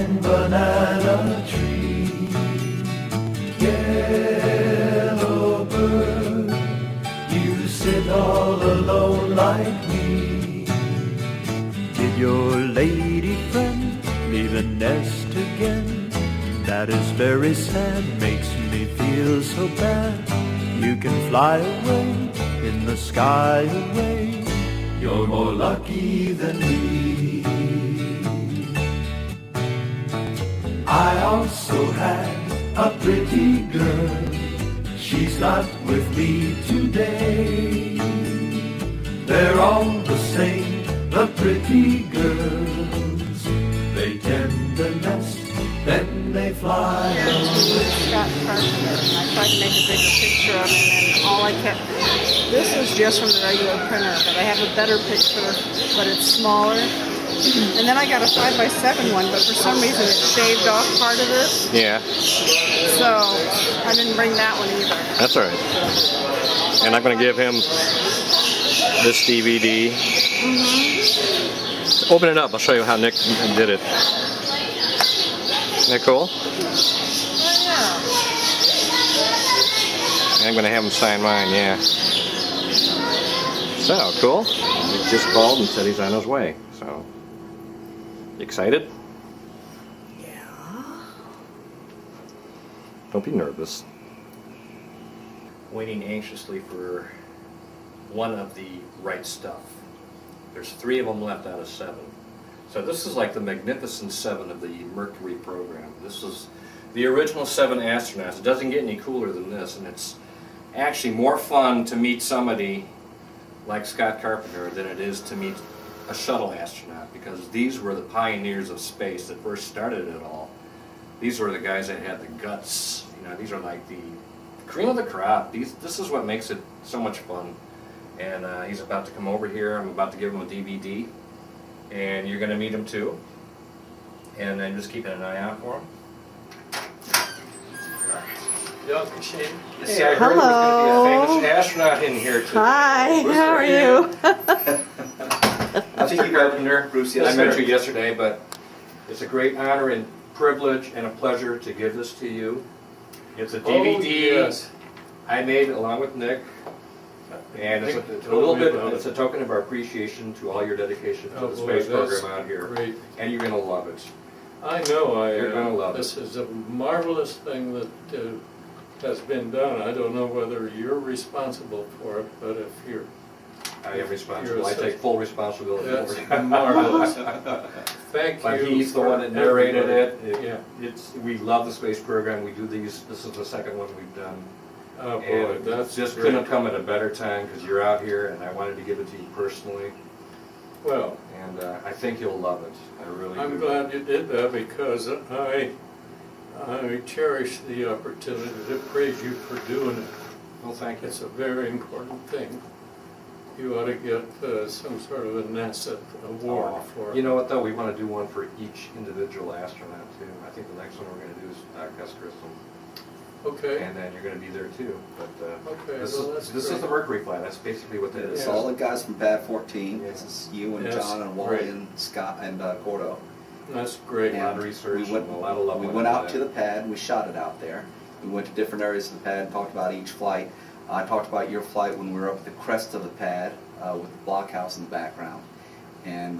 pine banana tree. Yellow bird, you sit all alone like me. Did your lady friend leave a nest again? That is very sad, makes me feel so bad. You can fly away in the sky away. You're more lucky than me. I also had a pretty girl. She's not with me today. They're all the same, the pretty girls. They tend the nest, then they fly away. Scott Carpenter. I tried to make a bigger picture of him, and all I kept. This is just from the regular printer, but I have a better picture, but it's smaller. And then I got a 5x7 one, but for some reason it shaved off part of this. Yeah. So I didn't bring that one either. That's all right. And I'm going to give him this DVD. Open it up. I'll show you how Nick did it. Isn't that cool? Oh, yeah. And I'm going to have him sign mine, yeah. So, cool. Nick just called and said he's on his way. So, you excited? Yeah. Don't be nervous. Waiting anxiously for one of the right stuff. There's 3 of them left out of 7. So this is like the Magnificent 7 of the Mercury program. This is the original 7 astronauts. It doesn't get any cooler than this, and it's actually more fun to meet somebody like Scott Carpenter than it is to meet a shuttle astronaut, because these were the pioneers of space that first started it all. These were the guys that had the guts. You know, these are like the cream of the crop. This is what makes it so much fun. And he's about to come over here. I'm about to give him a DVD, and you're going to meet him too. And then just keeping an eye out for him. Yes, hey, I heard Hello. there's going to be a famous astronaut in here today. Hi, Bruce, how are you? I think you Carpenter. Bruce, yes, I met you yesterday, but it's a great honor and privilege and a pleasure to give this to you. It's a DVD yes. I made along with Nick, and it's a little bit. It's a token of our appreciation to all your dedication to the space program out here. Great. And you're going to love it. I know. You're going to love this it. is a marvelous thing that has been done. I don't know whether you're responsible for it, but if you're, I am responsible. I take full responsibility that's for it. marvelous. Thank But you. he's the one that narrated it. Yeah. We love the space program. We do these. This is the second one we've done. Oh boy, And that's just great. couldn't come at a better time because you're out here, and I wanted to give it to you personally. Well, And I think you'll love it. I really I'm do. glad you did that, because I cherish the opportunity to praise you for doing it. Well, thank you. It's a very important thing. You ought to get some sort of a NASA award for it. You know what, though? We want to do one for each individual astronaut, too. I think the next one we're going to do is Gus Grissom. Okay. And then you're going to be there, too. But Okay, this, well, is, that's this is great. the Mercury flight. That's basically what that It's is. all the guys from Pad 14. Yeah. This is you and Yes, John and Wally great. and Scott and Gordo. That's great. A lot of research We went, and a lot of love we went went into out to that. the pad and we shot it out there. We went to different areas of the pad and talked about each flight. I talked about your flight when we were up at the crest of the pad with the blockhouse in the background. And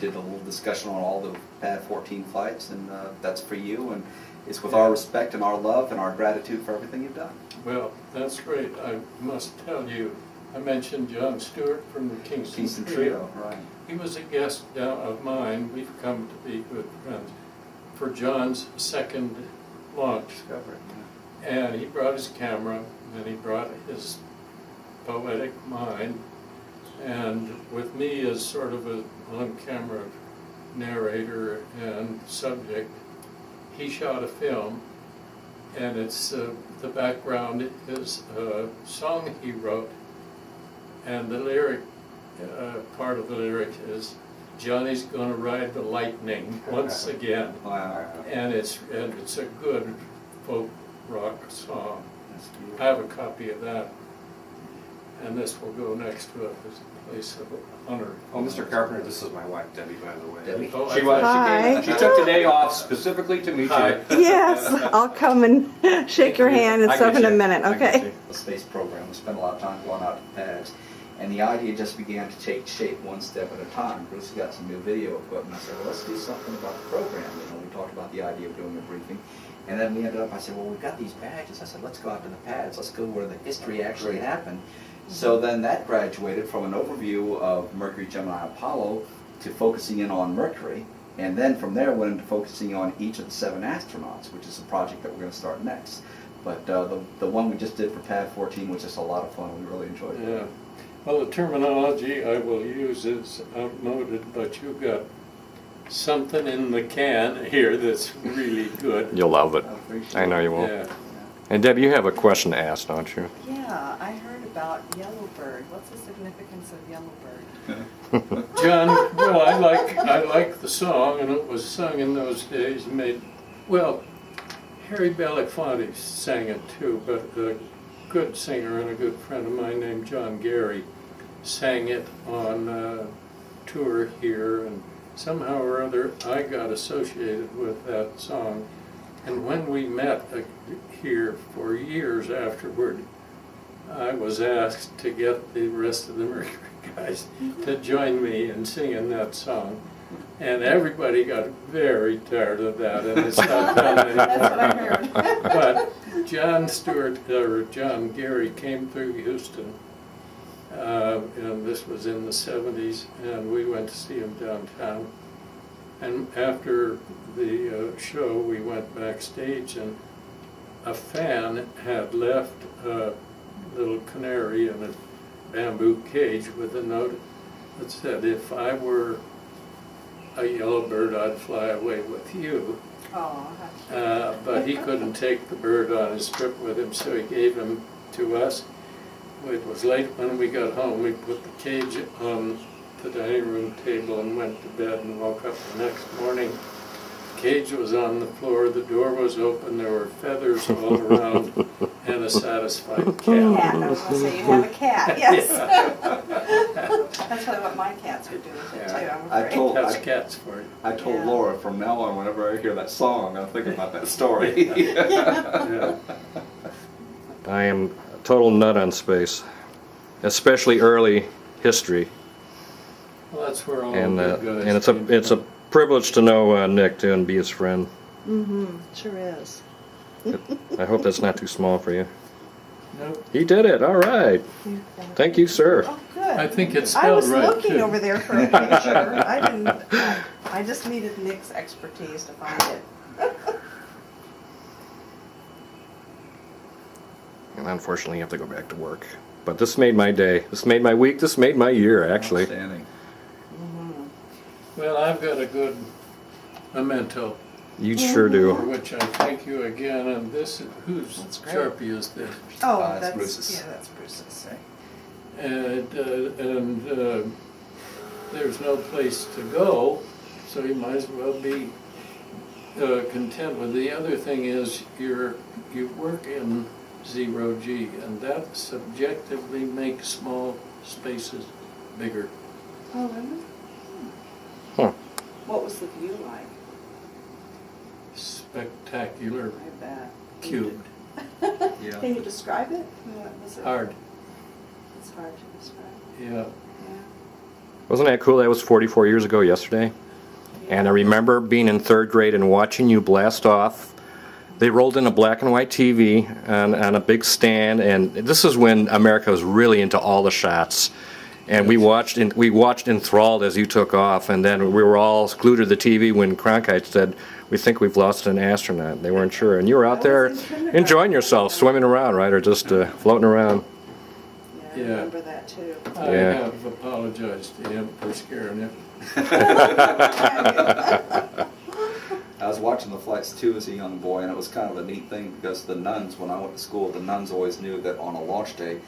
did a little discussion on all the Pad 14 flights, and that's for you. And it's with our respect and our love and our gratitude for everything you've done. Well, that's great. I must tell you, I mentioned John Stewart from the Kingston Trio. Trio, right. He was a guest of mine. We've come to be good friends for John's second launch. Discovery, yeah. And he brought his camera, and he brought his poetic mind, and with me as sort of a on-camera narrator and subject, he shot a film, and it's the background is a song he wrote, and the lyric, part of the lyric is, "Johnny's gonna ride the lightning once again," Wow. and it's a good folk rock song. That's I beautiful. have a copy of that. and this will go next to it as a place of honor. Oh, Mr. Carpenter, this is my wife, Debbie, by the way. Debbie? Oh, She was. Hi. She took the day off specifically to meet Hi. you. Yes, I'll come and shake your hand and I stuff get in a you. minute, I get okay? you. The space program. We spent a lot of time going out to pads. And the idea just began to take shape one step at a time. Bruce got some new video equipment. I said, well, let's do something about the program. We talked about the idea of doing a briefing. And then we ended up, I said, well, we've got these badges. I said, let's go out to the pads. Let's go where the history actually happened. So then that graduated from an overview of Mercury, Gemini, Apollo to focusing in on Mercury. And then from there went into focusing on each of the 7 astronauts, which is a project that we're going to start next. But the one we just did for Pad 14 was just a lot of fun. We really enjoyed it. Yeah. Well, the terminology I will use is outmoded, but you've got something in the can here that's really good. You'll love it. I appreciate I know you will. Yeah. And Debbie, you have a question to ask, don't you? Yeah, I heard about Yellowbird. What's the significance of Yellowbird? John, well, I like the song, and it was sung in those days. Harry Belafonte sang it too, but a good singer and a good friend of mine named John Gary sang it on tour here, and somehow or other I got associated with that song. And when we met here for years afterward, I was asked to get the rest of the Mercury guys to join me in singing that song. And everybody got very tired of that, and it's not done anymore. That's what I heard. But John Gary came through Houston, and this was in the 70s, and we went to see him downtown. And after the show, we went backstage, and a fan had left a little canary in a bamboo cage with a note that said, "If I were a yellow bird, I'd fly away with you." Oh, But he couldn't take the bird on his trip with him, so he gave him to us. It was late when we got home. We put the cage on the dining room table and went to bed, and woke up the next morning. The cage was on the floor, the door was open, there were feathers all around, and a satisfied cat. cat. I was going to say you have a cat, yes. That's probably what my cats would do with it too, I'm I afraid. told That's cats for you. I told Yeah. Laura from now on, whenever I hear that song, I'll think about that story. Yeah. I am a total nut on space, especially early history. Well, that's where all And the good guys and it's a privilege to know Nick too and be his friend. Mm-hmm, sure is. I hope that's not too small for you. Nope. He did it. All right. Thank you, sir. Oh, good. I think it's I spelled was right, looking too. over there for a picture. I just needed Nick's expertise to find it. And unfortunately, you have to go back to work. But this made my day. This made my week. This made my year, actually. Outstanding. Well, I've got a good memento, You sure do. for which I thank you again. And this, whose That's great. Sharpie is this? Oh, It's that's Bruce's. yeah, that's Bruce's. And there's no place to go, so you might as well be content with. The other thing is you work in 0G, and that subjectively makes small spaces bigger. Oh, really? Huh. What was the view like? Spectacular, I bet. cubed, Yeah. Can you describe it? What was it? hard, It's hard to describe. yeah. Yeah. Wasn't that cool? That was 44 years ago yesterday. And I remember being in 3rd grade and watching you blast off. They rolled in a black and white TV on a big stand, and this is when America was really into all the shots. And we watched enthralled as you took off, and then we were all glued to the TV when Cronkite said, "We think we've lost an astronaut." They weren't sure, and you were out there enjoying yourself, swimming around, right, or just floating around. Yeah, I Yeah. remember that too. I Yeah. have apologized to him for scaring him. I was watching the flights too as a young boy, and it was kind of a neat thing because the nuns, when I went to school, the nuns always knew that on a launch day,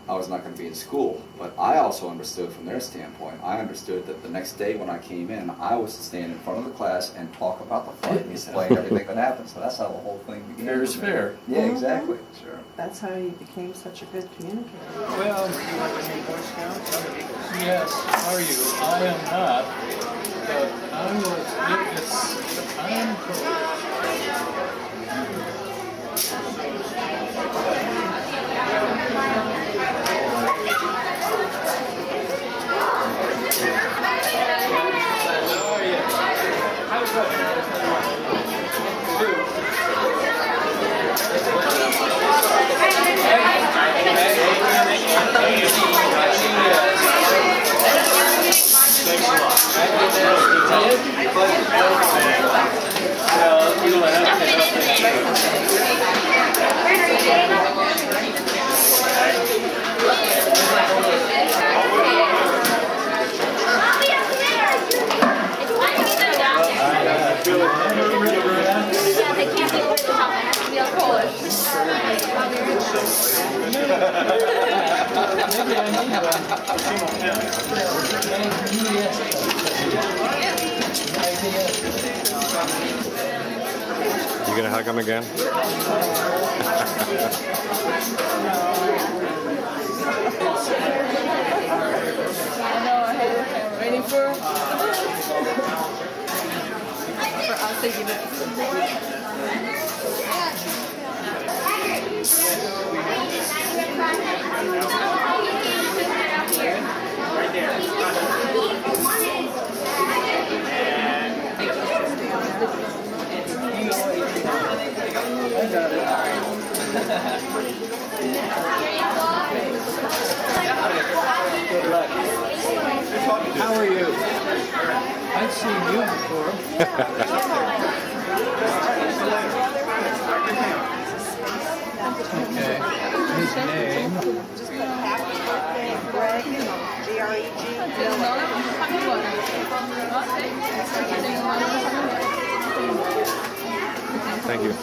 I was not going to be in school. But I also understood from their standpoint, I understood that the next day when I came in, I was to stand in front of the class and talk about the flight and explain everything that happened. So that's how the whole thing began. Fair is fair. Yeah, exactly. Sure. That's how you became such a good communicator. Well, yes, are you? I am not. But I was, it's the time for You gonna hug him again? Ready for us to give it. Right there. How are you? I've seen you before. Okay. His name. Greg, G-R-E-G. Thank you.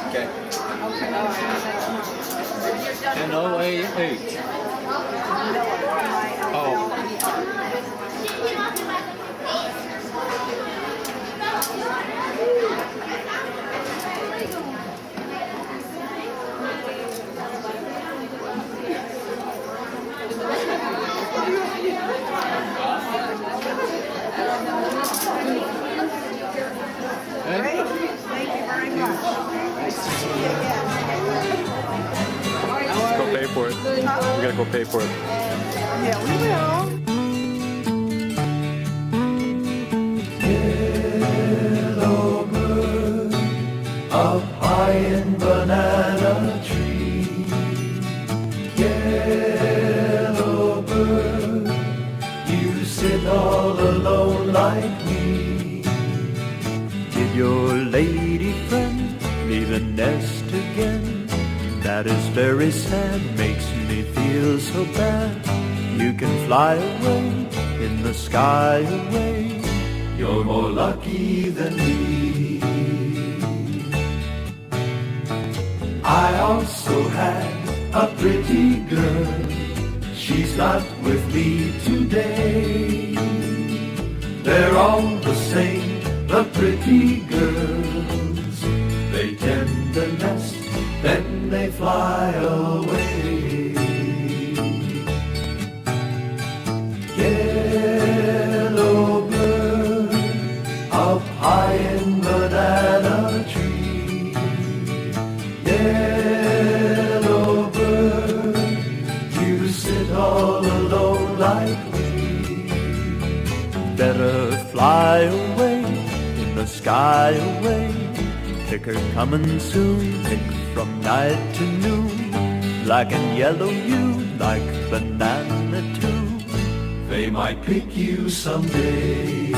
Okay. N-O-A-H. Oh. Great. Thank you very much. Nice to see you again. Let's go pay for it. We gotta go pay for it. Yeah, we will. Yellow bird up high in banana tree. Yellow bird, you sit all alone like me. Did your lady friend leave a nest again? That is very sad, makes me feel so bad. You can fly away in the sky away. You're more lucky than me. I also had a pretty girl. She's not with me today. They're all the same, the pretty girls. They tend the nest, then they fly away. Yellow bird up high in banana tree. Yellow bird, you sit all alone like me. Better fly away in the sky away. Pick her coming soon, pick from night to noon. Black and yellow you, like banana too. They might pick you someday.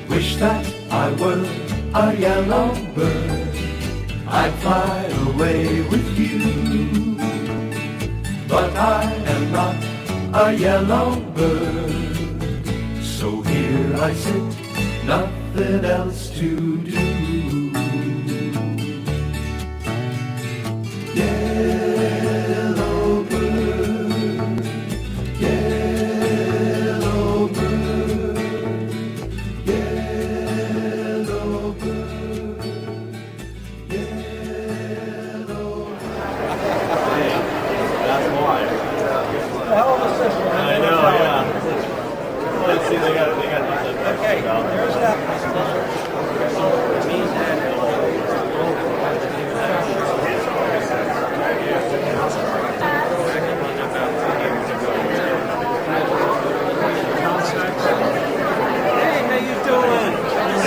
Wish that I were a yellow bird. I'd fly away with you. but I am not a yellow bird. So here I sit, nothing else to do. Yellow bird, yellow bird, yellow bird, yellow bird. That's why. Hell of a system. I know, yeah. Let's see, they got this. Okay, there's that. Hey, how you doing? Good to see you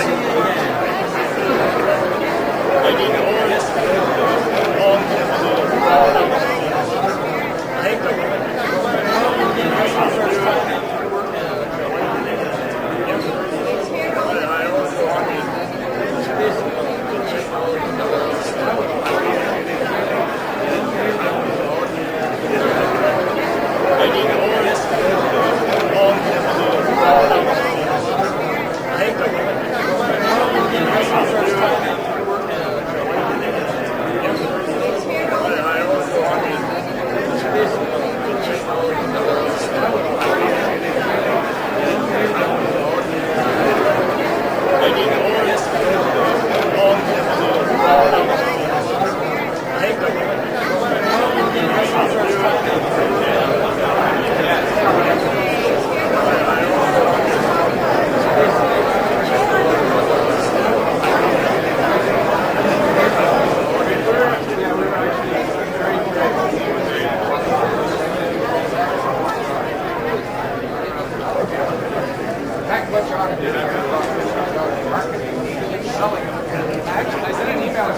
I sent an email to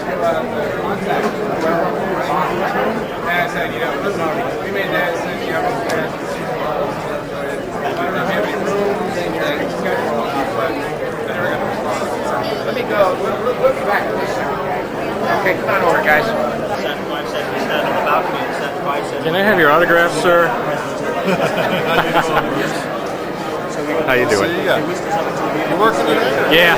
contact and I said, you know, listen, we made this and you know, I don't know if you have any rooms and your schedule, but I never got a response. Let me go. We'll be back in a second. Okay, come on over, guys. Can I have your autograph, sir? How you doing? you working today? Yeah.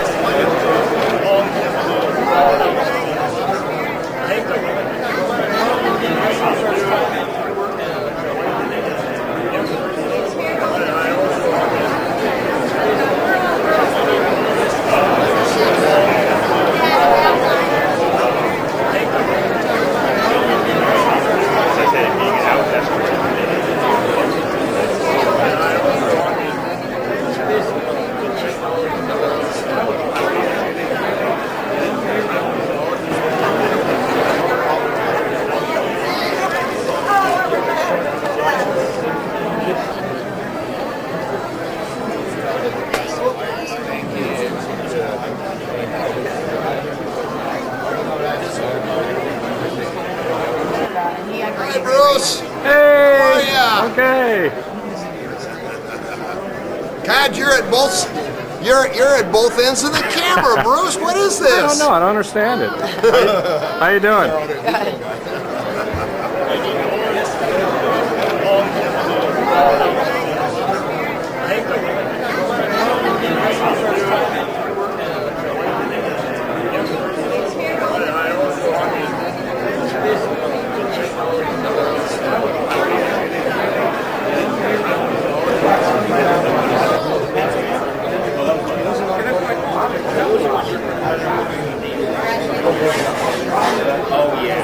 Hey, Bruce. Hey! ya? Okay. God, you're at both ends of the camera, Bruce. What is this? I don't know. I don't understand it. How you doing? Oh yeah.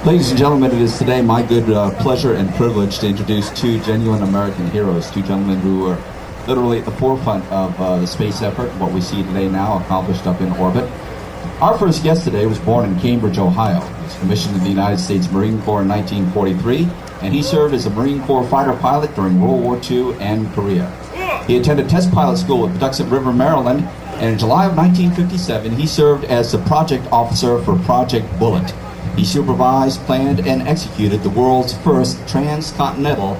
Ladies and gentlemen, it is today my good pleasure and privilege to introduce two genuine American heroes, two gentlemen who were literally at the forefront of the space effort, what we see today now accomplished up in orbit. Our first guest today was born in Cambridge, Ohio. He was commissioned in the United States Marine Corps in 1943, and he served as a Marine Corps fighter pilot during World War II and Korea. He attended test pilot school at Patuxent River, Maryland, and in July of 1957, he served as the project officer for Project Bullet. He supervised, planned, and executed the world's first transcontinental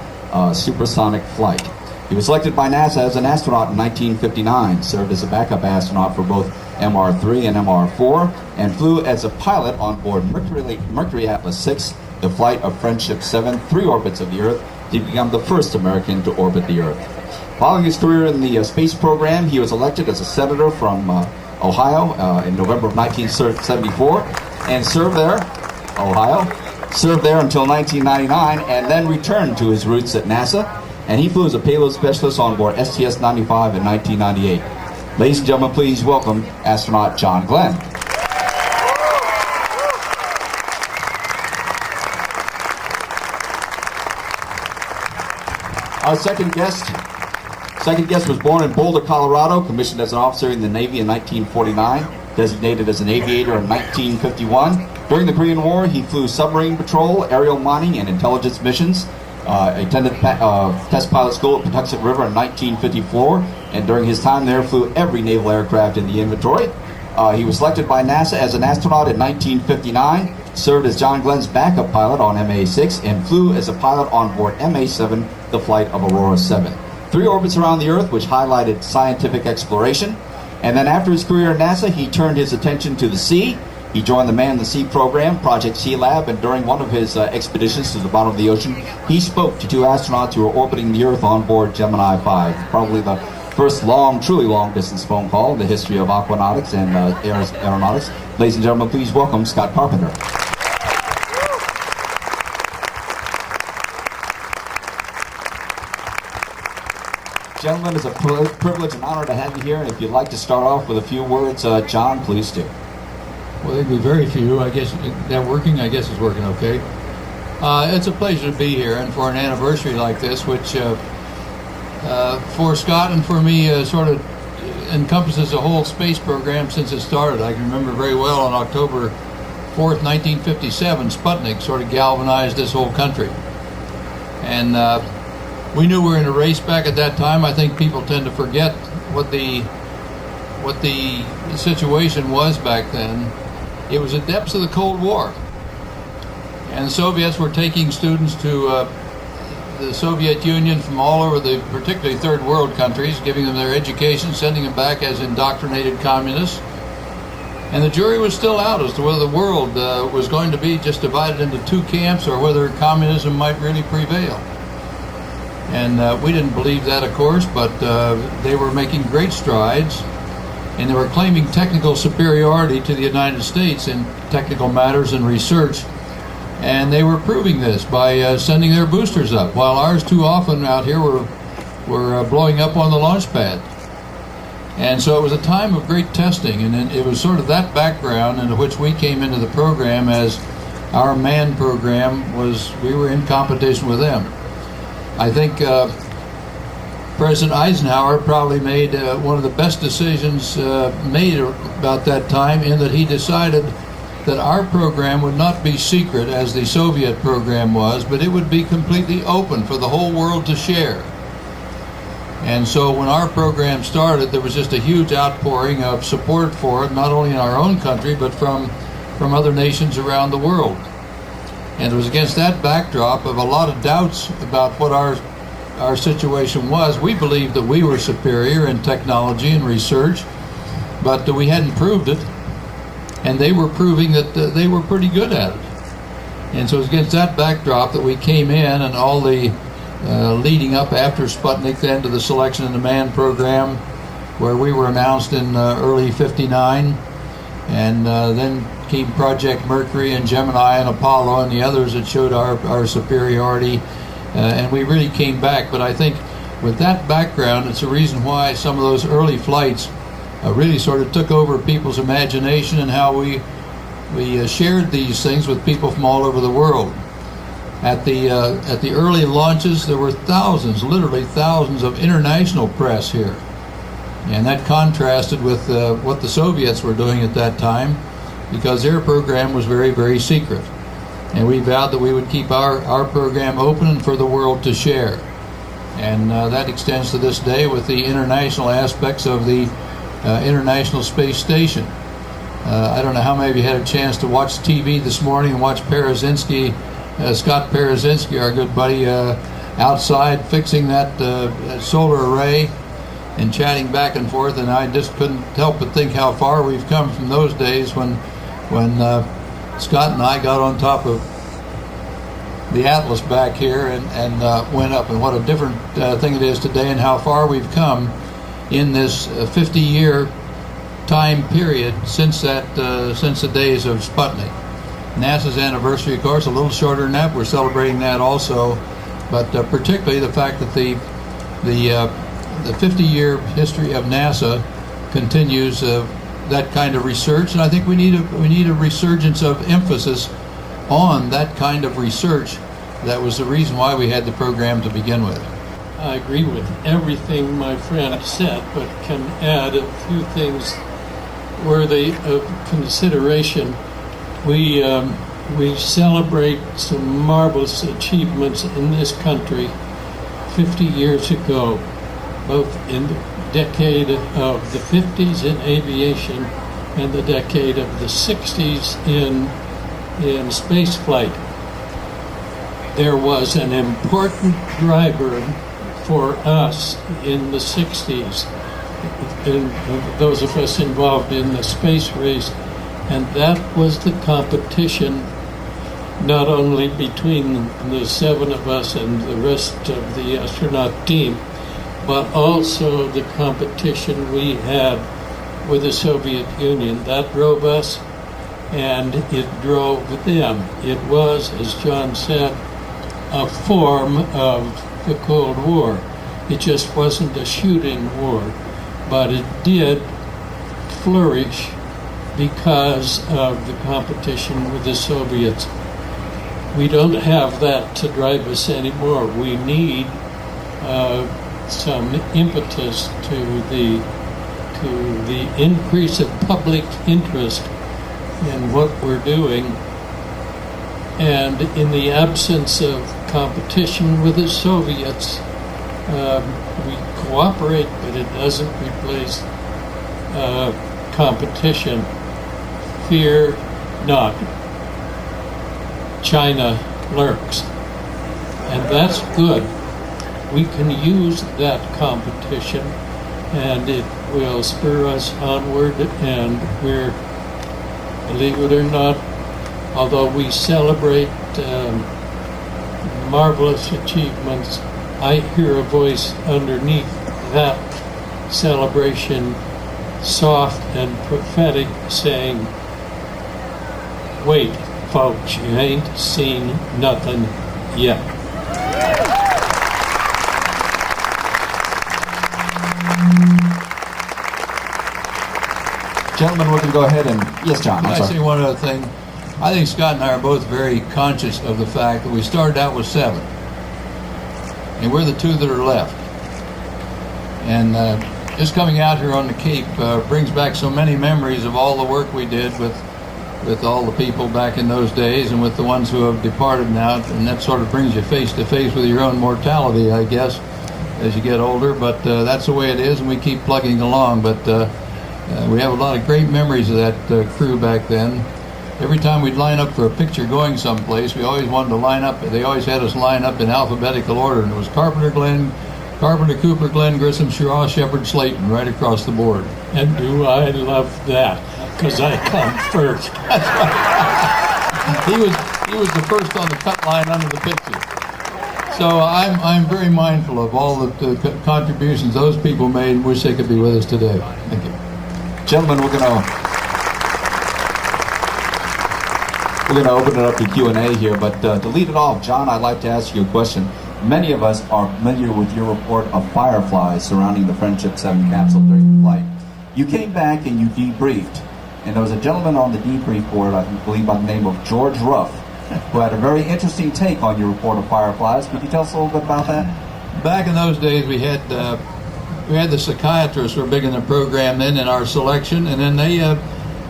supersonic flight. He was selected by NASA as an astronaut in 1959, served as a backup astronaut for both MR3 and MR4, and flew as a pilot on board Mercury Atlas 6, the flight of Friendship 7, 3 orbits of the Earth, to become the first American to orbit the Earth. Following his career in the space program, he was elected as a senator from Ohio in November of 1974, and served there until 1999, and then returned to his roots at NASA, and he flew as a payload specialist on board STS-95 in 1998. Ladies and gentlemen, please welcome astronaut John Glenn. Our second guest was born in Boulder, Colorado, commissioned as an officer in the Navy in 1949, designated as an aviator in 1951. During the Korean War, he flew submarine patrol, aerial mining, and intelligence missions. Attended test pilot school at Patuxent River in 1954, and during his time there flew every naval aircraft in the inventory. He was selected by NASA as an astronaut in 1959, served as John Glenn's backup pilot on MA6, and flew as a pilot on board MA7, the flight of Aurora 7. 3 orbits around the Earth, which highlighted scientific exploration. And then after his career at NASA, he turned his attention to the sea. He joined the Man the Sea program, Project Sea Lab, and during one of his expeditions to the bottom of the ocean, he spoke to 2 astronauts who were orbiting the Earth on board Gemini 5, probably the first truly long-distance phone call in the history of aquanautics and aeronautics. Ladies and gentlemen, please welcome Scott Carpenter. Gentlemen, it's a privilege and honor to have you here, and if you'd like to start off with a few words, John, please do. Well, there'd be very few. I guess that working. I guess it's working okay. It's a pleasure to be here, and for an anniversary like this, which for Scott and for me sort of encompasses the whole space program since it started. I can remember very well on October 4th, 1957, Sputnik sort of galvanized this whole country, and we knew we were in a race back at that time. I think people tend to forget what the situation was back then. It was the depths of the Cold War, and the Soviets were taking students to the Soviet Union from all over particularly third world countries, giving them their education, sending them back as indoctrinated communists. And the jury was still out as to whether the world was going to be just divided into 2 camps or whether communism might really prevail. And we didn't believe that, of course, but they were making great strides. And they were claiming technical superiority to the United States in technical matters and research. And they were proving this by sending their boosters up, while ours too often out here were blowing up on the launch pad. And so it was a time of great testing, and it was sort of that background into which we came into the program, as our MAN program we were in competition with them. I think President Eisenhower probably made one of the best decisions made about that time, in that he decided that our program would not be secret as the Soviet program was, but it would be completely open for the whole world to share. And so when our program started, there was just a huge outpouring of support for it, not only in our own country, but from other nations around the world. And it was against that backdrop of a lot of doubts about what our situation was. We believed that we were superior in technology and research, but we hadn't proved it, and they were proving that they were pretty good at it. And so it was against that backdrop that we came in, and all the leading up after Sputnik then to the selection in the MAN program, where we were announced in early '59, and then came Project Mercury and Gemini and Apollo and the others that showed our superiority. And we really came back. But I think with that background, it's a reason why some of those early flights really sort of took over people's imagination, and how we we shared these things with people from all over the world. At the early launches, there were thousands, literally thousands of international press here. And that contrasted with what the Soviets were doing at that time, because their program was very, very secret. And we vowed that we would keep our program open and for the world to share. And that extends to this day with the international aspects of the International Space Station. I don't know how many of you had a chance to watch TV this morning and watch Scott Parazynski, our good buddy, outside fixing that solar array and chatting back and forth. And I just couldn't help but think how far we've come from those days when Scott and I got on top of the Atlas back here and went up, and what a different thing it is today, and how far we've come in this 50-year time period since the days of Sputnik. NASA's anniversary, of course, a little shorter than that. We're celebrating that also, but particularly the fact that the 50-year history of NASA continues that kind of research, and I think we need a resurgence of emphasis on that kind of research. That was the reason why we had the program to begin with. I agree with everything my friend said, but can add a few things worthy of consideration. We celebrate some marvelous achievements in this country 50 years ago, both in the decade of the 50s in aviation and the decade of the 60s in space flight. There was an important driver for us in the 60s, and those of us involved in the space race, and that was the competition not only between the 7 of us and the rest of the astronaut team, but also the competition we had with the Soviet Union. That drove us, and it drove them. It was, as John said, a form of the Cold War. It just wasn't a shooting war, but it did flourish because of the competition with the Soviets. We don't have that to drive us anymore. We need some impetus to the increase of public interest in what we're doing. And in the absence of competition with the Soviets, we cooperate, but it doesn't replace competition. Fear not. China lurks. And that's good. We can use that competition, and it will spur us onward, and we're, believe it or not, although we celebrate marvelous achievements, I hear a voice underneath that celebration, soft and prophetic, saying, "Wait, folks, you ain't seen nothing yet." Gentlemen, we're going to go ahead and... Yes, John. Can I say one other thing? I think Scott and I are both very conscious of the fact that we started out with 7, and we're the 2 that are left. And just coming out here on the Cape brings back so many memories of all the work we did with all the people back in those days, and with the ones who have departed now, and that sort of brings you face to face with your own mortality, I guess, as you get older. But that's the way it is, and we keep plugging along. But we have a lot of great memories of that crew back then. Every time we'd line up for a picture going someplace, we always wanted to line up. They always had us line up in alphabetical order, and it was Carpenter, Cooper, Glenn, Grissom, Shaw, Shepard, Slayton, right across the board. And do I love that, because I come first. He was the first on the cut line under the picture. So I'm very mindful of all the contributions those people made, and wish they could be with us today. Thank you. Gentlemen, we're going to open it up to Q&A here, but to lead it off, John, I'd like to ask you a question. Many of us are familiar with your report of fireflies surrounding the Friendship 7 capsule during the flight. You came back and you debriefed, And there was a gentleman on the debrief board, I believe by the name of George Ruff, who had a very interesting take on your report of fireflies. Could you tell us a little bit about that? Back in those days, we had the psychiatrists were big in the program then in our selection, and then they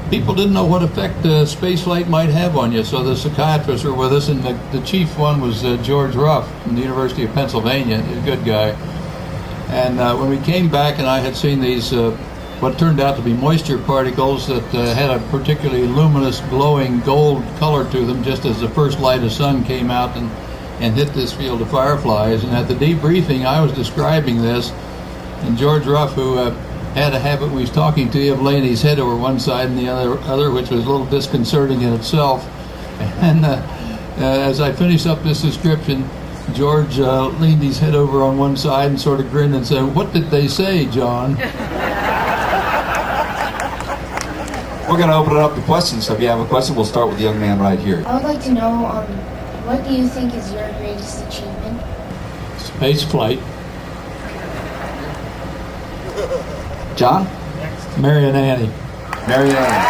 people didn't know what effect space flight might have on you, so the psychiatrists were with us, and the chief one was George Ruff from the University of Pennsylvania, a good guy. And when we came back, and I had seen these what turned out to be moisture particles that had a particularly luminous, glowing gold color to them, just as the first light of sun came out and hit this field of fireflies. And at the debriefing, I was describing this, and George Ruff, who had a habit, we was talking to you, of laying his head over one side and the other, which was a little disconcerting in itself. And as I finished up this description, George leaned his head over on one side and sort of grinned and said, "What did they say, John?" We're going to open it up to questions, so if you have a question, we'll start with the young man right here. I would like to know, what do you think is your greatest achievement? Space flight. John? Mary and Annie. Mary and Annie.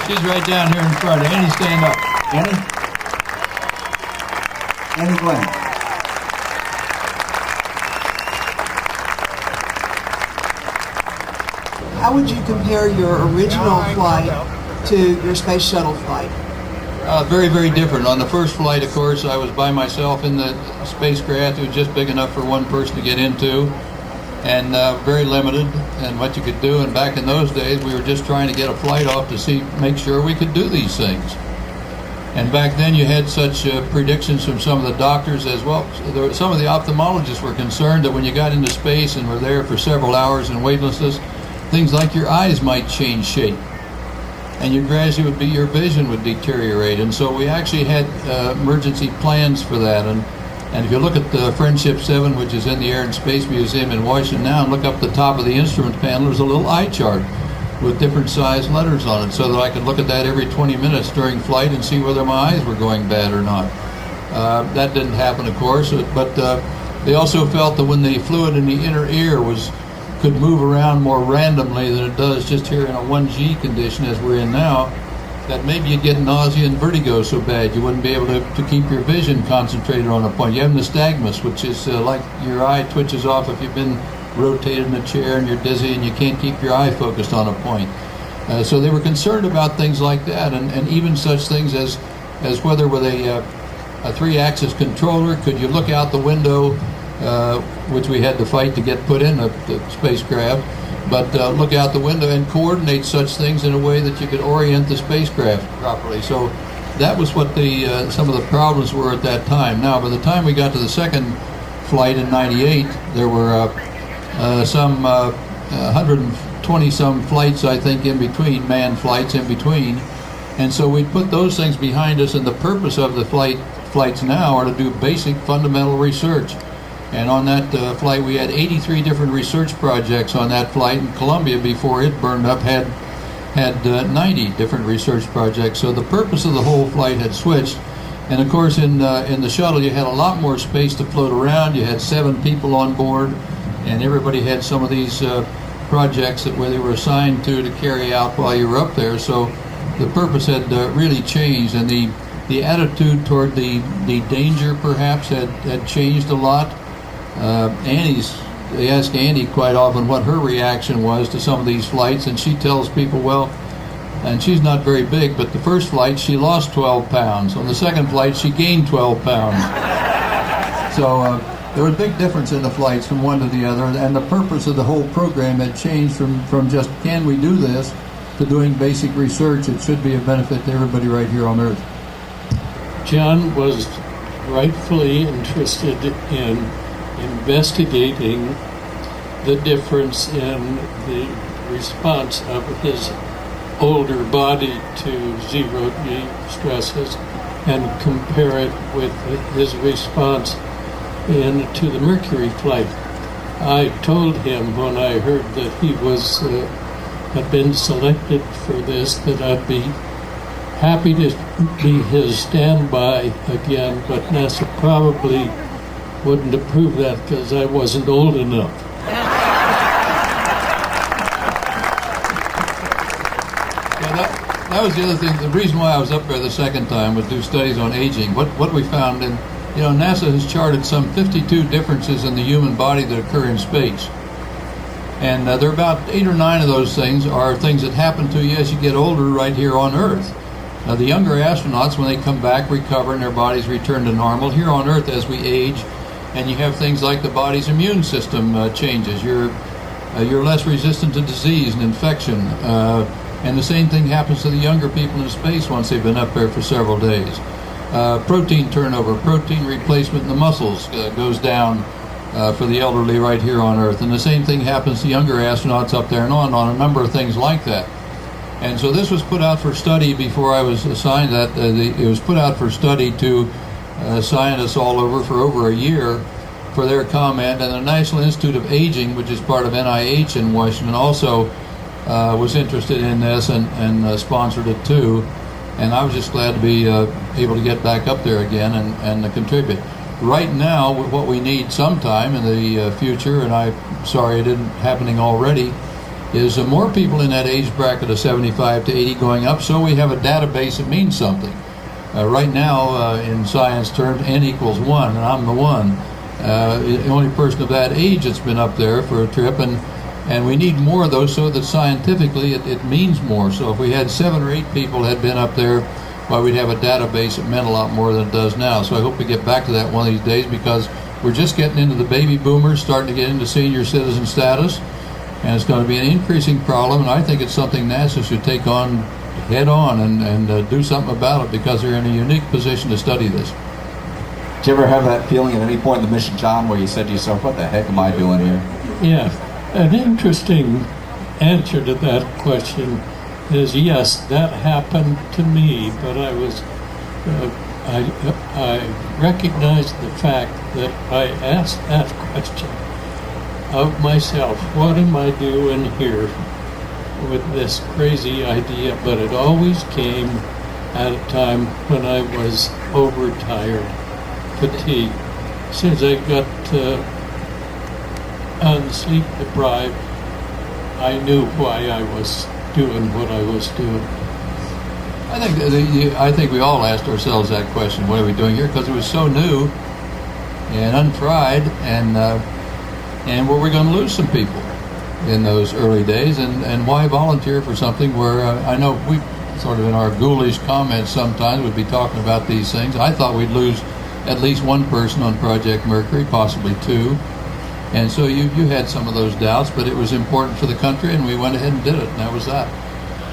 She's right down here in front. Annie, stand up. Annie? Annie Glenn. How would you compare your original flight to your space shuttle flight? Very, very different. On the first flight, of course, I was by myself in the spacecraft. It was just big enough for one person to get into, and very limited in what you could do. And back in those days, we were just trying to get a flight off to make sure we could do these things. And back then, you had such predictions from some of the doctors as well. Some of the ophthalmologists were concerned that when you got into space and were there for several hours in weightlessness, things like your eyes might change shape, and your vision would deteriorate. And so we actually had emergency plans for that. And if you look at the Friendship 7, which is in the Air and Space Museum in Washington now, and look up the top of the instrument panel, there's a little eye chart with different size letters on it, so that I could look at that every 20 minutes during flight and see whether my eyes were going bad or not. That didn't happen, of course, but they also felt that when the fluid in the inner ear could move around more randomly than it does just here in a 1G condition as we're in now, that maybe you'd get nausea and vertigo so bad you wouldn't be able to keep your vision concentrated on a point. You have nystagmus, which is like your eye twitches off if you've been rotated in a chair and you're dizzy and you can't keep your eye focused on a point. So they were concerned about things like that, and even such things as whether with a 3-axis controller, could you look out the window, which we had to fight to get put in the spacecraft, but look out the window and coordinate such things in a way that you could orient the spacecraft properly. So that was what some of the problems were at that time. Now, by the time we got to the second flight in '98, there were some 120-some flights, I think, in between, manned flights in between. And so we put those things behind us, and the purpose of the flights now are to do basic fundamental research. And on that flight, we had 83 different research projects on that flight, and Columbia, before it burned up, had 90 different research projects. So the purpose of the whole flight had switched. And of course, in the shuttle, you had a lot more space to float around. You had 7 people on board, and everybody had some of these projects where they were assigned to carry out while you were up there. So the purpose had really changed, and the attitude toward the danger perhaps had changed a lot. They ask Annie quite often what her reaction was to some of these flights, and she tells people, well, and she's not very big, but the first flight she lost 12 pounds. On the second flight she gained 12 pounds. So there was a big difference in the flights from one to the other, and the purpose of the whole program had changed from just can we do this to doing basic research. It should be a benefit to everybody right here on Earth. John was rightfully interested in investigating the difference in the response of his older body to zero-G stresses and compare it with his response to the Mercury flight. I told him when I heard that he had been selected for this that I'd be happy to be his standby again, but NASA probably wouldn't approve that because I wasn't old enough. that was the other thing. The reason why I was up there the second time was do studies on aging. What we found, and NASA has charted some 52 differences in the human body that occur in space. And there are about 8 or 9 of those things are things that happen to you as you get older right here on Earth. Now, the younger astronauts, when they come back, recover and their bodies return to normal. Here on Earth, as we age, and you have things like the body's immune system changes. You're less resistant to disease and infection. And the same thing happens to the younger people in space once they've been up there for several days. Protein turnover, protein replacement in the muscles goes down for the elderly right here on Earth. And the same thing happens to younger astronauts up there and on a number of things like that. And so this was put out for study before I was assigned that. It was put out for study to scientists all over for over a year for their comment. And the National Institute of Aging, which is part of NIH in Washington, also was interested in this and sponsored it too. And I was just glad to be able to get back up there again and contribute. Right now, what we need sometime in the future, and I'm sorry it isn't happening already, is more people in that age bracket of 75 to 80 going up, so we have a database that means something. Right now, in science terms, n equals 1, and I'm the one. The only person of that age that's been up there for a trip, and we need more of those so that scientifically it means more. So if we had 7 or 8 people had been up there, well, we'd have a database that meant a lot more than it does now. So I hope we get back to that one of these days, because we're just getting into the baby boomers, starting to get into senior citizen status, and it's going to be an increasing problem, and I think it's something NASA should take on head on and do something about it, because they're in a unique position to study this. Did you ever have that feeling at any point in the mission, John, where you said to yourself, what the heck am I doing here? Yeah, an interesting answer to that question is yes, that happened to me, but I was, I recognized the fact that I asked that question of myself, what am I doing here with this crazy idea? But it always came at a time when I was overtired, fatigued. Since I got sleep deprived, I knew why I was doing what I was doing. I think we all asked ourselves that question, what are we doing here? Because it was so new and untried, and were we going to lose some people in those early days? And why volunteer for something where I know we sort of in our ghoulish comments sometimes would be talking about these things. I thought we'd lose at least one person on Project Mercury, possibly 2. And so you had some of those doubts, but it was important for the country, and we went ahead and did it, and that was that.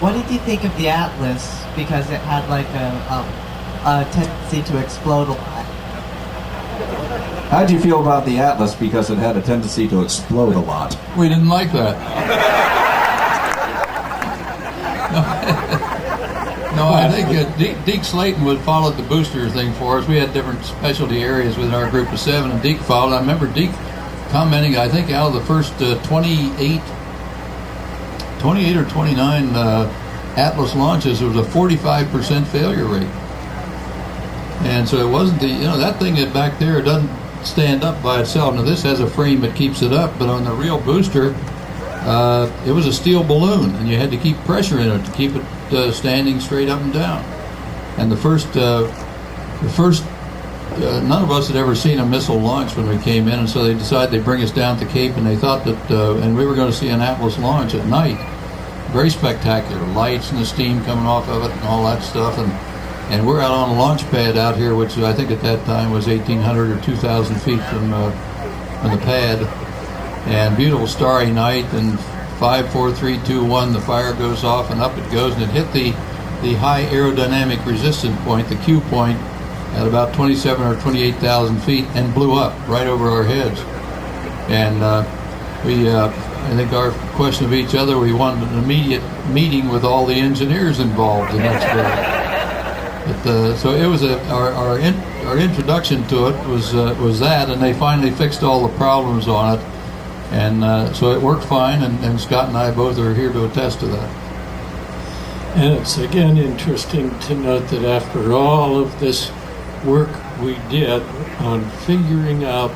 What did you think of the Atlas? Because it had like a tendency to explode a lot. How did you feel about the Atlas because it had a tendency to explode a lot? We didn't like that. No, I think Deke Slayton would follow the booster thing for us. We had different specialty areas within our group of 7, and Deke followed. I remember Deke commenting, I think out of the first 28 or 29 Atlas launches, there was a 45% failure rate. And so it wasn't that thing back there doesn't stand up by itself. Now this has a frame that keeps it up, but on the real booster, it was a steel balloon, and you had to keep pressure in it to keep it standing straight up and down. And the first, none of us had ever seen a missile launch when we came in, and so they decided they'd bring us down to Cape, and they thought that, and we were going to see an Atlas launch at night. Very spectacular, lights and the steam coming off of it and all that stuff, and we're out on a launch pad out here, which I think at that time was 1,800 or 2,000 feet from the pad, and beautiful starry night, and 5, 4, 3, 2, 1, the fire goes off and up it goes, and it hit the high aerodynamic resistance point, the Q point, at about 27 or 28,000 feet, and blew up right over our heads. And I think our question of each other, we wanted an immediate meeting with all the engineers involved the next day. But, so it was our introduction to it was that, and they finally fixed all the problems on it, and so it worked fine. And Scott and I both are here to attest to that. And it's again interesting to note that after all of this work we did on figuring out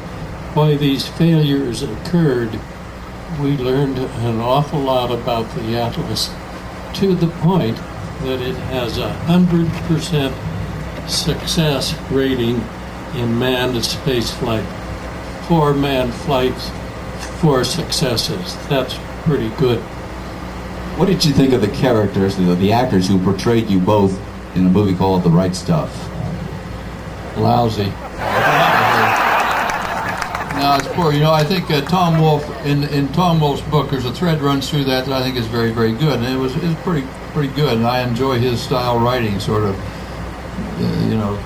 why these failures occurred, we learned an awful lot about the Atlas, to the point that it has 100% success rating in manned space flight. 4 manned flights, 4 successes. That's pretty good. What did you think of the characters, the actors who portrayed you both in a movie called The Right Stuff? Lousy. No, it's poor. You know, I think Tom Wolfe, in Tom Wolfe's book, there's a thread runs through that I think is very, very good, and it was pretty good, and I enjoy his style writing, sort of, you know,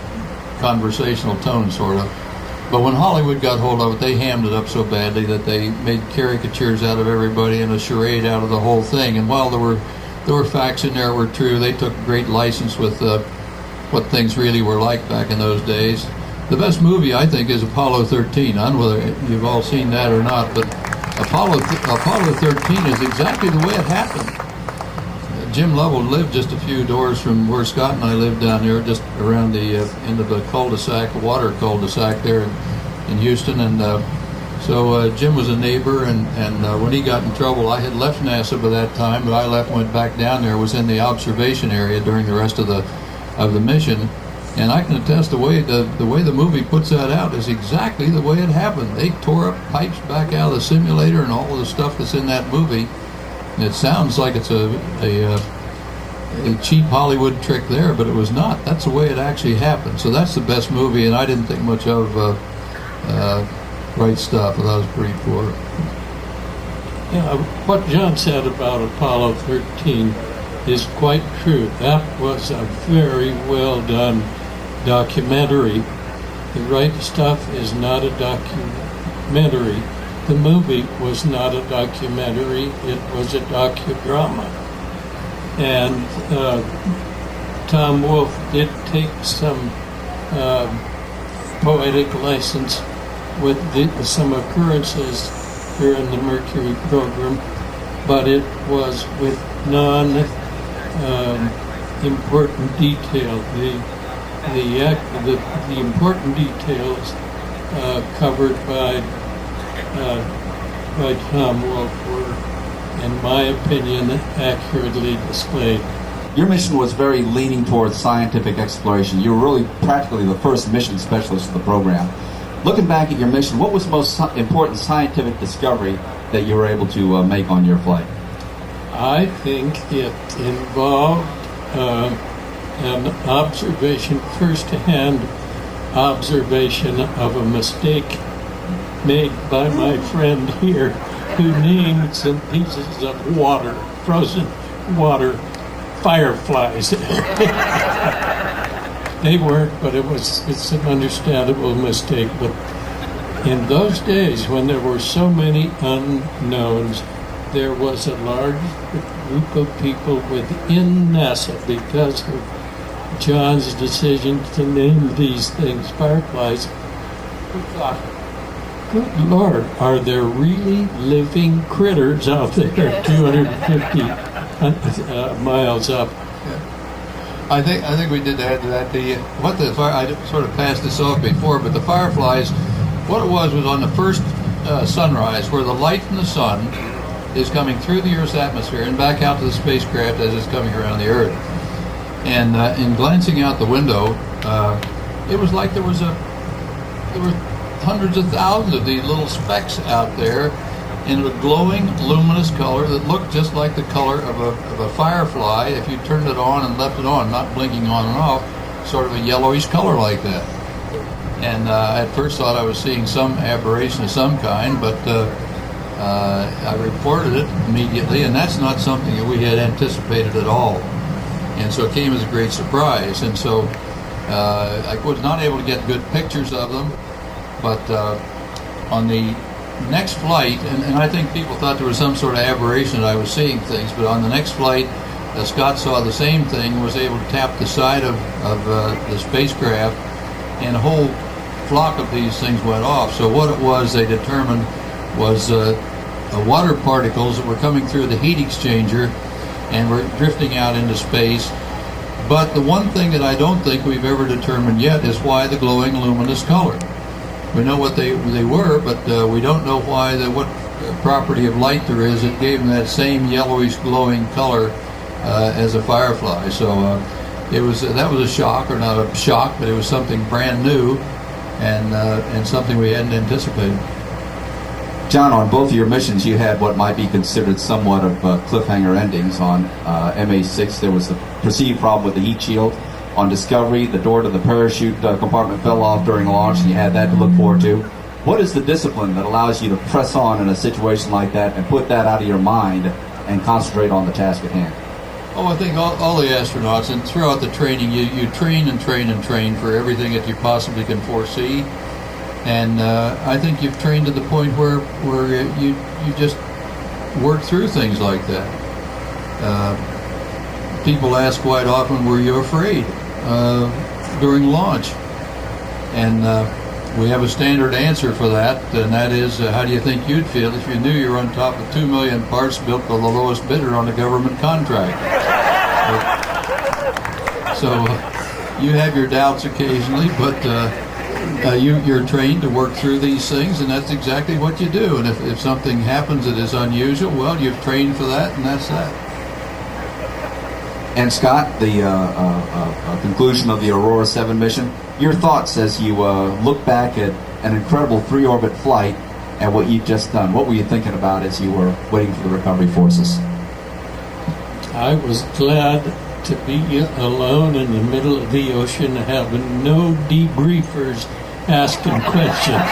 conversational tone, sort of. But when Hollywood got hold of it, they hammed it up so badly that they made caricatures out of everybody and a charade out of the whole thing. And while there were facts in there were true, they took great license with what things really were like back in those days. The best movie, I think, is Apollo 13. I don't know whether you've all seen that or not, but Apollo 13 is exactly the way it happened. Jim Lovell lived just a few doors from where Scott and I lived down there, just around the end of the cul-de-sac, water cul-de-sac there in Houston. And so Jim was a neighbor, and when he got in trouble, I had left NASA by that time, but I went back down there, was in the observation area during the rest of the mission. And I can attest the way the movie puts that out is exactly the way it happened. They tore up pipes back out of the simulator and all of the stuff that's in that movie. And it sounds like it's a cheap Hollywood trick there, but it was not. That's the way it actually happened. So that's the best movie, and I didn't think much of Right Stuff. That was pretty poor. Yeah, what John said about Apollo 13 is quite true. That was a very well done documentary. The Right Stuff is not a documentary. The movie was not a documentary. It was a docudrama. And Tom Wolfe did take some poetic license with some occurrences during the Mercury program, but it was with non-important detail. The important details covered by Tom Wolfe were, in my opinion, accurately displayed. Your mission was very leaning towards scientific exploration. You were really practically the first mission specialist of the program. Looking back at your mission, what was the most important scientific discovery that you were able to make on your flight? I think it involved an observation, first-hand observation of a mistake made by my friend here, who named some pieces of water, frozen water, fireflies. They weren't, but it's an understandable mistake. But in those days, when there were so many unknowns, there was a large group of people within NASA, because of John's decision to name these things fireflies, who thought, good Lord, are there really living critters out there 250 miles up? I think we did add to that. I sort of passed this off before, but the fireflies, what it was on the first sunrise, where the light from the sun is coming through the Earth's atmosphere and back out to the spacecraft as it's coming around the Earth. And in glancing out the window, it was like there were hundreds of thousands of these little specks out there in a glowing, luminous color that looked just like the color of a firefly if you turned it on and left it on, not blinking on and off, sort of a yellowish color like that. And I at first thought I was seeing some aberration of some kind, but I reported it immediately, and that's not something that we had anticipated at all. And so it came as a great surprise. And so I was not able to get good pictures of them, but on the next flight, and I think people thought there was some sort of aberration that I was seeing things, but on the next flight, Scott saw the same thing, was able to tap the side of the spacecraft, and a whole flock of these things went off. So what it was, they determined, was water particles that were coming through the heat exchanger and were drifting out into space. But the one thing that I don't think we've ever determined yet is why the glowing luminous color. We know what they were, but we don't know why what property of light there is that gave them that same yellowish glowing color as a Firefly. So that was a shock, or not a shock, but it was something brand new and something we hadn't anticipated. John, on both of your missions, you had what might be considered somewhat of cliffhanger endings. On MA6, there was the perceived problem with the heat shield. On Discovery, the door to the parachute compartment fell off during launch, and you had that to look forward to. What is the discipline that allows you to press on in a situation like that and put that out of your mind and concentrate on the task at hand? Oh, I think all the astronauts, and throughout the training, you train and train and train for everything that you possibly can foresee. And I think you've trained to the point where you just work through things like that. People ask quite often, were you afraid during launch? And we have a standard answer for that, and that is, how do you think you'd feel if you knew you were on top of 2 million parts built by the lowest bidder on a government contract? So you have your doubts occasionally, but you're trained to work through these things, and that's exactly what you do. And if something happens that is unusual, well, you've trained for that, and that's that. And Scott, the conclusion of the Aurora 7 mission, your thoughts as you look back at an incredible 3-orbit flight and what you've just done. What were you thinking about as you were waiting for the recovery forces? I was glad to be alone in the middle of the ocean, having no debriefers asking questions.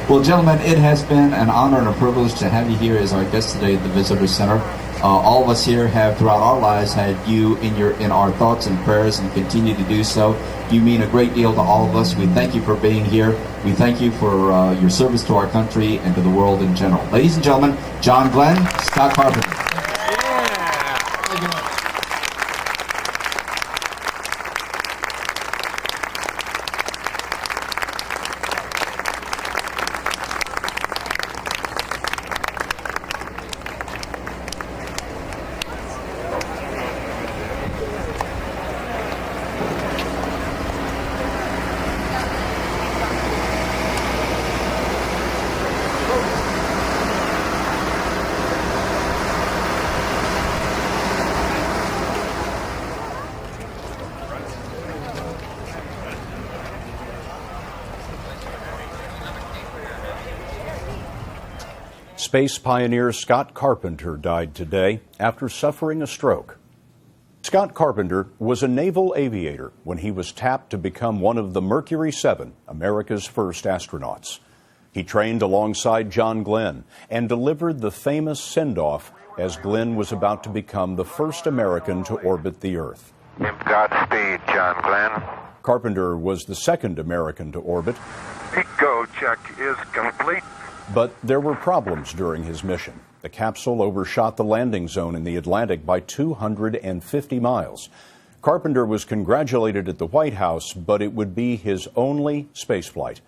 Well, gentlemen, it has been an honor and a privilege to have you here as our guest today at the Visitor Center. All of us here have, throughout our lives, had you in our thoughts and prayers, and continue to do so. You mean a great deal to all of us. We thank you for being here. We thank you for your service to our country and to the world in general. Ladies and gentlemen, John Glenn, Scott Carpenter. Space pioneer Scott Carpenter died today after suffering a stroke. Scott Carpenter was a naval aviator when he was tapped to become one of the Mercury 7, America's first astronauts. He trained alongside John Glenn and delivered the famous send-off as Glenn was about to become the first American to orbit the Earth. Godspeed, John Glenn. Carpenter was the second American to orbit. Eco check is complete. But there were problems during his mission. The capsule overshot the landing zone in the Atlantic by 250 miles. Carpenter was congratulated at the White House, but it would be his only spaceflight.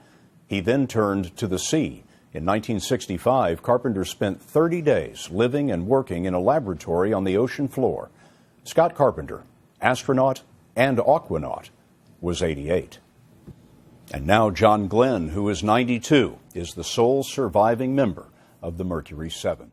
He then turned to the sea. In 1965, Carpenter spent 30 days living and working in a laboratory on the ocean floor. Scott Carpenter, astronaut and aquanaut, was 88. And now John Glenn, who is 92, is the sole surviving member of the Mercury 7.